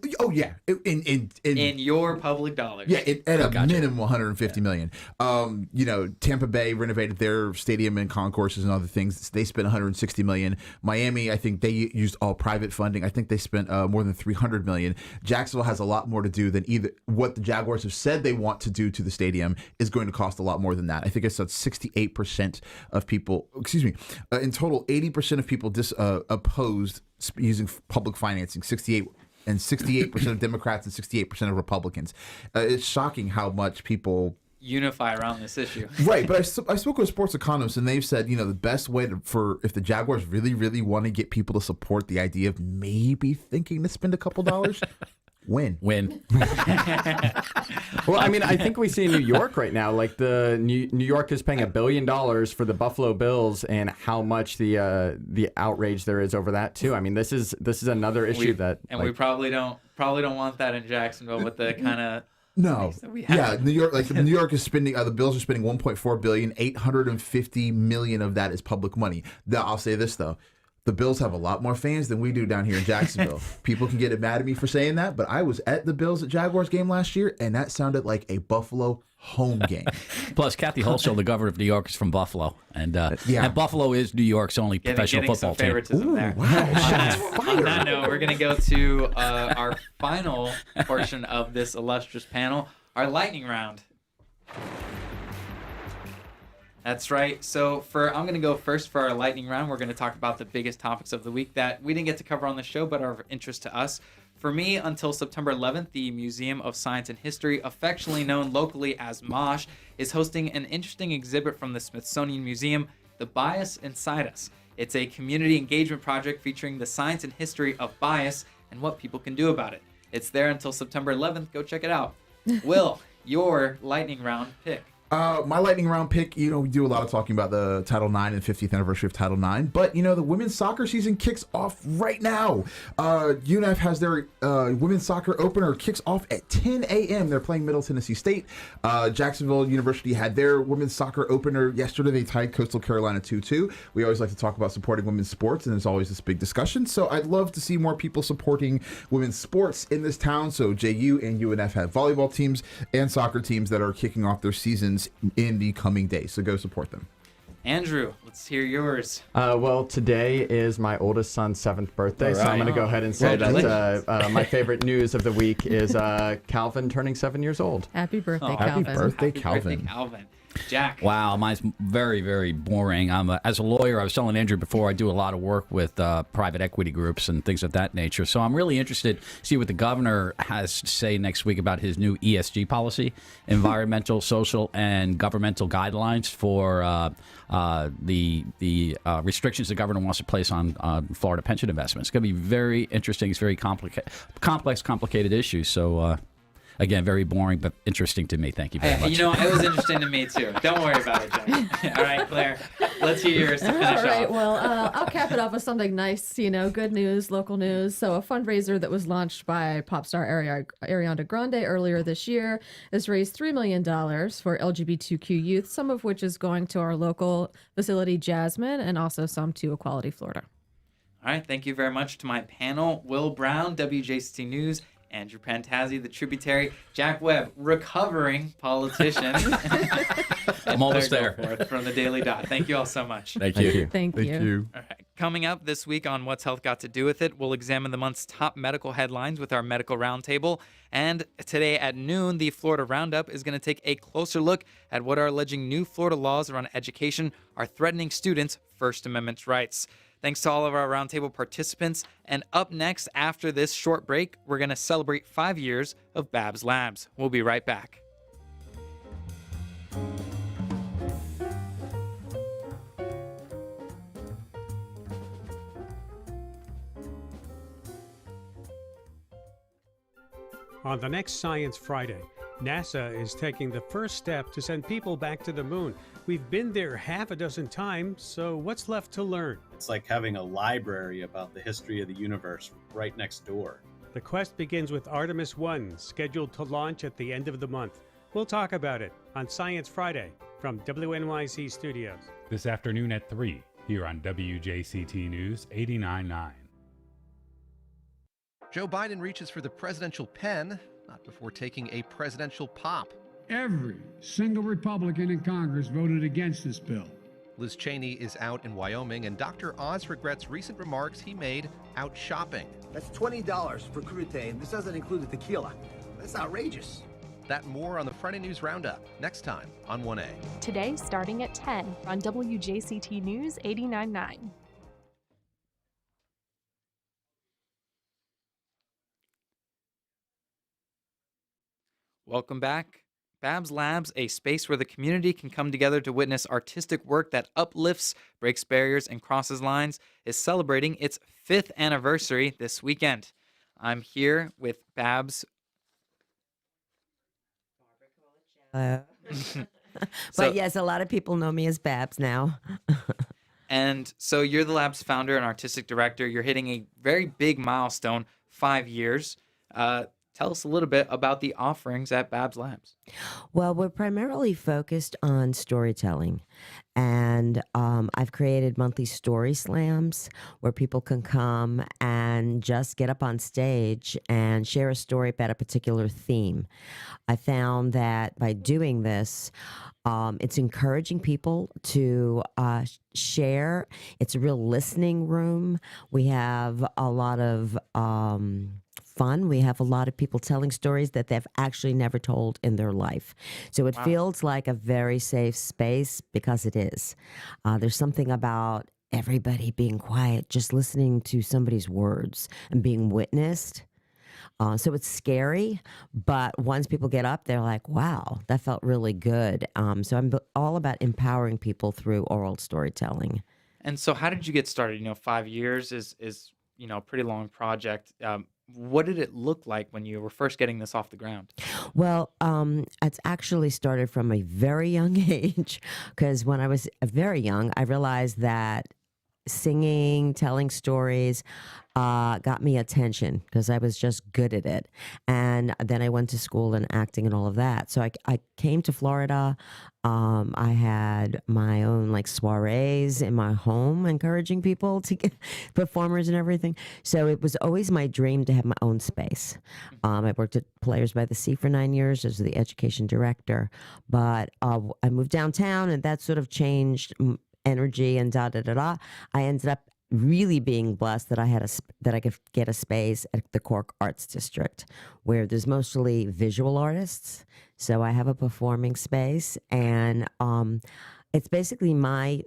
your public dollars. Yeah, at a minimum 150 million. Tampa Bay renovated their stadium and concourses and other things. They spent 160 million. Miami, I think they used all private funding. I think they spent more than 300 million. Jacksonville has a lot more to do than either what the Jaguars have said they want to do to the stadium is going to cost a lot more than that. I think it's 68% of people, in total 80% of people opposed using public financing, 68% of Democrats and 68% of Republicans. It's shocking how much people unify around this issue. Right, but I spoke with sports economists, and they've said, the best way if the Jaguars really, really want to get people to support the idea of maybe thinking to spend a couple dollars, win. Well, I mean, I think we see in New York right now, like the New York is paying $1 billion for the Buffalo Bills, and how much the outrage there is over that too. I mean, this is another issue we probably don't want that in Jacksonville with the kind of. No. New York is spending. The Bills are spending $1.4 billion. $850 million of that is public money. Now, I'll say this though. The Bills have a lot more fans than we do down here in Jacksonville. People can get mad at me for saying that, but I was at the Bills at Jaguars game last year, and that sounded like a Buffalo home game. Plus, Kathy Holschull, the governor of New York, is from Buffalo, and Buffalo is New York's only professional football team. Favoritism there. Wow, shots fired. On that note, we're going to go to our final portion of this illustrious panel, our lightning round. That's right. So I'm going to go first for our lightning round. We're going to talk about the biggest topics of the week that we didn't get to cover on the show, but are of interest to us. For me, until September 11th, the Museum of Science and History, affectionately known locally as MOSH, is hosting an interesting exhibit from the Smithsonian Museum, The Bias Inside Us. It's a community engagement project featuring the science and history of bias and what people can do about it. It's there until September 11th. Go check it out. Will, your lightning round pick. My lightning round pick, we do a lot of talking about the Title IX and 50th anniversary of Title IX, but, the women's soccer season kicks off right now. UNF has their women's soccer opener, kicks off at 10 a.m. They're playing Middle Tennessee State. Jacksonville University had their women's soccer opener yesterday. They tied Coastal Carolina 2-2. We always like to talk about supporting women's sports, and there's always this big discussion. So I'd love to see more people supporting women's sports in this town. So JU and UNF have volleyball teams and soccer teams that are kicking off their seasons in the coming days, so go support them. Andrew, let's hear yours. Well, today is my oldest son's 7th birthday, so I'm going to go ahead and say that my favorite news of the week is Calvin turning 7 years old. Happy birthday, Calvin. Happy birthday, Calvin. Jack. Wow, mine's very, very boring. As a lawyer, I was telling Andrew before, I do a lot of work with private equity groups and things of that nature. So I'm really interested to see what the governor has to say next week about his new ESG policy, environmental, social, and governmental guidelines for the restrictions the governor wants to place on Florida pension investments. It's going to be very interesting. It's very complex, complicated issues. So. Again, very boring, but interesting to me. Thank you very much. It was interesting to me, too. Don't worry about it, Jack. All right, Claire, let's hear yours to finish off. All right, well, I'll cap it off with something nice, good news, local news. So a fundraiser that was launched by pop star Ariana Grande earlier this year has raised $3 million for LGBTQ youth, some of which is going to our local facility, Jasmine, and also some to Equality Florida. All right, thank you very much to my panel, Will Brown, WJCT News Andrew Pantazzi, the tributary, Jack Webb, recovering politician. I'm almost there. From the Daily Dot. Thank you all so much. Thank you. Thank you. All right. Coming up this week on What's Health Got to Do with It, we'll examine the month's top medical headlines with our medical roundtable. And today at noon, the Florida Roundup is going to take a closer look at what are alleging new Florida laws around education are threatening students' First Amendment rights. Thanks to all of our roundtable participants. And up next, after this short break, we're going to celebrate 5 years of Babs Labs. We'll be right back. On the next Science Friday, NASA is taking the first step to send people back to the moon. We've been there half a dozen times, so what's left to learn? It's like having a library about the history of the universe right next door. The quest begins with Artemis 1, scheduled to launch at the end of the month. We'll talk about it on Science Friday from WNYC Studios. This afternoon at 3, here on WJCT News 89.9. Joe Biden reaches for the presidential pen, not before taking a presidential pop. Every single Republican in Congress voted against this bill. Liz Cheney is out in Wyoming, and Dr. Oz regrets recent remarks he made out shopping. That's $20 for crudité, and this doesn't include the tequila. That's outrageous. That more on the Friday News Roundup, next time on 1A. Today, starting at 10 on WJCT News 89.9. Welcome back. Babs Labs, a space where the community can come together to witness artistic work that uplifts, breaks barriers, and crosses lines, is celebrating its 5th anniversary this weekend. I'm here with Babs. But yes, a lot of people know me as Babs now. And so you're the Lab's founder and artistic director. You're hitting a very big milestone, 5 years. Tell us a little bit about the offerings at Babs Labs. Well, we're primarily focused on storytelling. And I've created monthly story slams where people can come and just get up on stage and share a story about a particular theme. I found that by doing this, it's encouraging people to share. It's a real listening room. We have a lot of fun. We have a lot of people telling stories that they've actually never told in their life. So it feels like a very safe space because it is. There's something about everybody being quiet, just listening to somebody's words and being witnessed. So it's scary, but once people get up, they're like, wow, that felt really good. So I'm all about empowering people through oral storytelling. And so how did you get started? 5 years is a pretty long project. What did it look like when you were first getting this off the ground? Well, it's actually started from a very young age, because when I was very young, I realized that singing, telling stories got me attention because I was just good at it. And then I went to school and acting and all of that. So I came to Florida. I had my own soirees in my home, encouraging people to get performers and everything. So it was always my dream to have my own space. I worked at Players by the Sea for 9 years as the education director, but I moved downtown, and that sort of changed energy and da-da-da-da. I ended up really being blessed that I could get a space at the Cork Arts District, where there's mostly visual artists. So I have a performing space, and it's basically my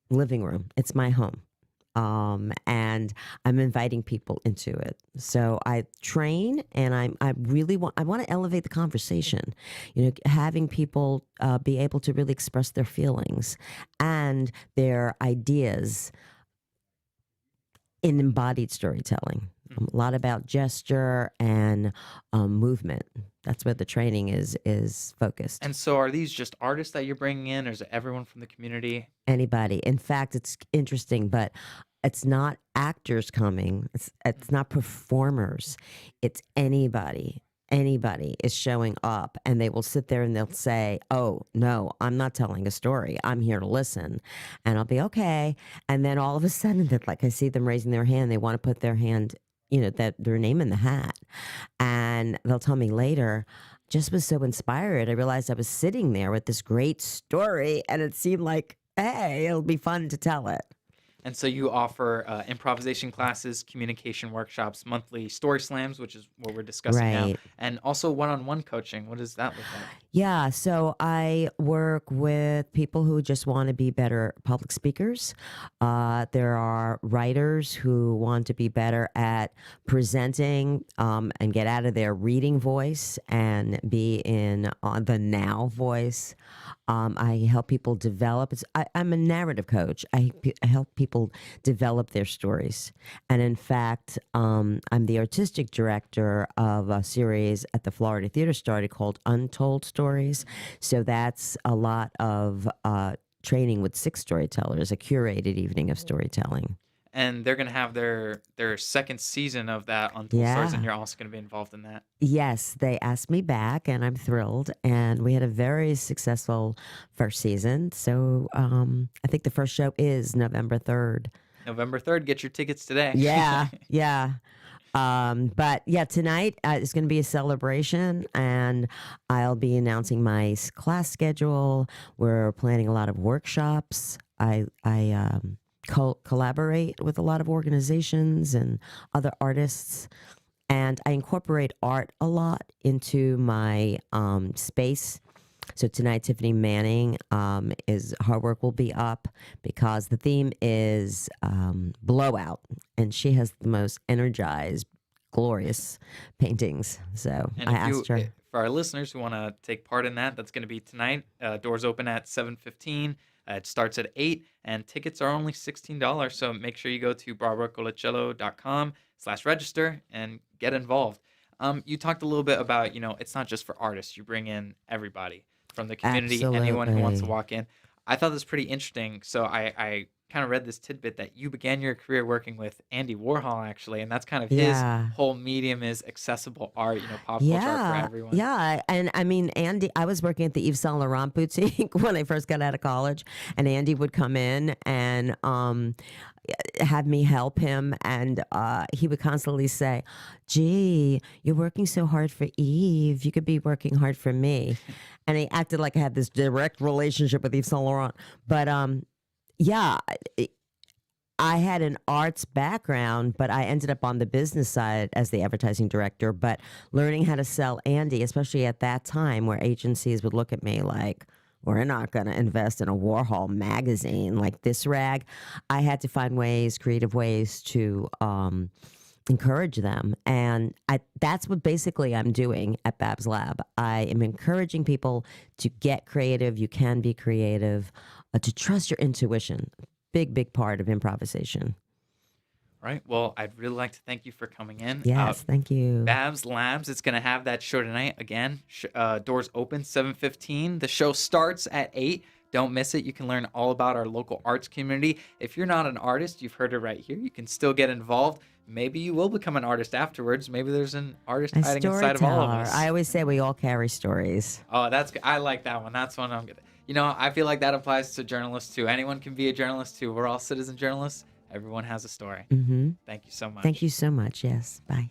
living room. It's my home. And I'm inviting people into it. So I train, and I want to elevate the conversation, having people be able to really express their feelings and their ideas in embodied storytelling. A lot about gesture and movement. That's where the training is focused. And so are these just artists that you're bringing in, or is it everyone from the community? Anybody. In fact, it's interesting, but it's not actors coming. It's not performers. It's anybody. Anybody is showing up, and they will sit there and they'll say, oh, no, I'm not telling a story. I'm here to listen. And I'll be okay. And then all of a sudden, I see them raising their hand. They want to put their hand that their name in the hat. And they'll tell me later, just was so inspired. I realized I was sitting there with this great story, and it seemed like, hey, it'll be fun to tell it. And so you offer improvisation classes, communication workshops, monthly story slams, which is what we're discussing now, Right. and also one-on-one coaching. What does that look like? Yeah, so I work with people who just want to be better public speakers. There are writers who want to be better at presenting and get out of their reading voice and be in the now voice. I help people develop. I'm a narrative coach. I help people develop their stories. And in fact, I'm the artistic director of a series at the Florida Theater Started called Untold Stories. So that's a lot of training with 6 storytellers, a curated evening of storytelling. And they're going to have their second season of that Untold Stories, and you're also going to be involved in that. Yes, they asked me back, and I'm thrilled. And we had a very successful first season. So I think the first show is November 3rd. November 3rd, get your tickets today. Yeah, yeah. But yeah, tonight is going to be a celebration, and I'll be announcing my class schedule. We're planning a lot of workshops. I collaborate with a lot of organizations and other artists, and I incorporate art a lot into my space. So tonight, Tiffany Manning her work will be up because the theme is blowout, and she has the most energized, glorious paintings. So And I asked her. for our listeners who want to take part in that, that's going to be tonight. Doors open at 7:15. It starts at 8, and tickets are only $16. So make sure you go to barbaracolaccello.com/register and get involved. You talked a little bit about, it's not just for artists. You bring in everybody from the community, anyone who wants to Absolutely. walk in. I thought this was pretty interesting. So I kind of read this tidbit that you began your career working with Andy Warhol, actually, and that's kind of Yeah. his whole medium is accessible art, pop culture art for everyone. Yeah. And I mean, Andy, I was working at the Yves Saint Laurent boutique when I first got out of college, and Andy would come in and have me help him. And he would constantly say, gee, you're working so hard for Eve. You could be working hard for me. And he acted like I had this direct relationship with Yves Saint Laurent. But yeah, I had an arts background, but I ended up on the business side as the advertising director. But learning how to sell Andy, especially at that time where agencies would look at me like, we're not going to invest in a Warhol magazine like this rag. I had to find creative ways to encourage them. And that's what basically I'm doing at Babs Lab. I am encouraging people to get creative. You can be creative, to trust your intuition. Big part of improvisation. Right. Well, I'd really like to thank you for coming in. Yes, thank you. Babs Labs, it's going to have that show tonight. Again, doors open 7:15. The show starts at 8. Don't miss it. You can learn all about our local arts community. If you're not an artist, you've heard it right here. You can still get involved. Maybe you will become an artist afterwards. Maybe there's an artist A hiding inside of all of storyteller. us. I always say we all carry stories. Oh, I like that one. That's one I'm good. I feel like that applies to journalists too. Anyone can be a journalist too. We're all citizen journalists. Everyone has a story. Mm-hmm. Thank you so much. Thank you so much. Yes. Bye.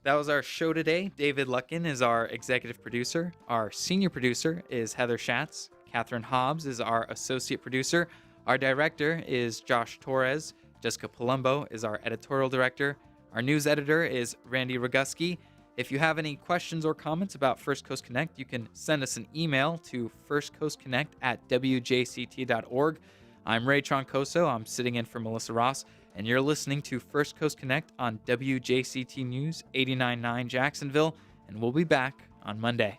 That was our show today. David Luckin is our executive producer. Our senior producer is Heather Schatz. Catherine Hobbs is our associate producer. Our director is Josh Torres. Jessica Palumbo is our editorial director. Our news editor is Randy Roguski. If you have any questions or comments about First Coast Connect, you can send us an email to firstcoastconnect@wjct.org. I'm Ray Troncoso. I'm sitting in for Melissa Ross, and you're listening to First Coast Connect on WJCT News 89.9 Jacksonville, and we'll be back on Monday.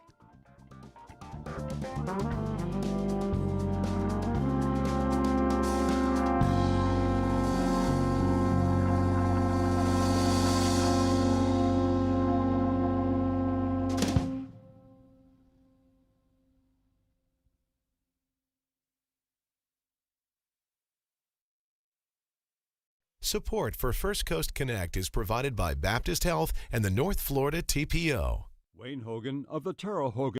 Support for First Coast Connect is provided by Baptist Health and the North Florida TPO. Wayne Hogan of the Terrell Hogan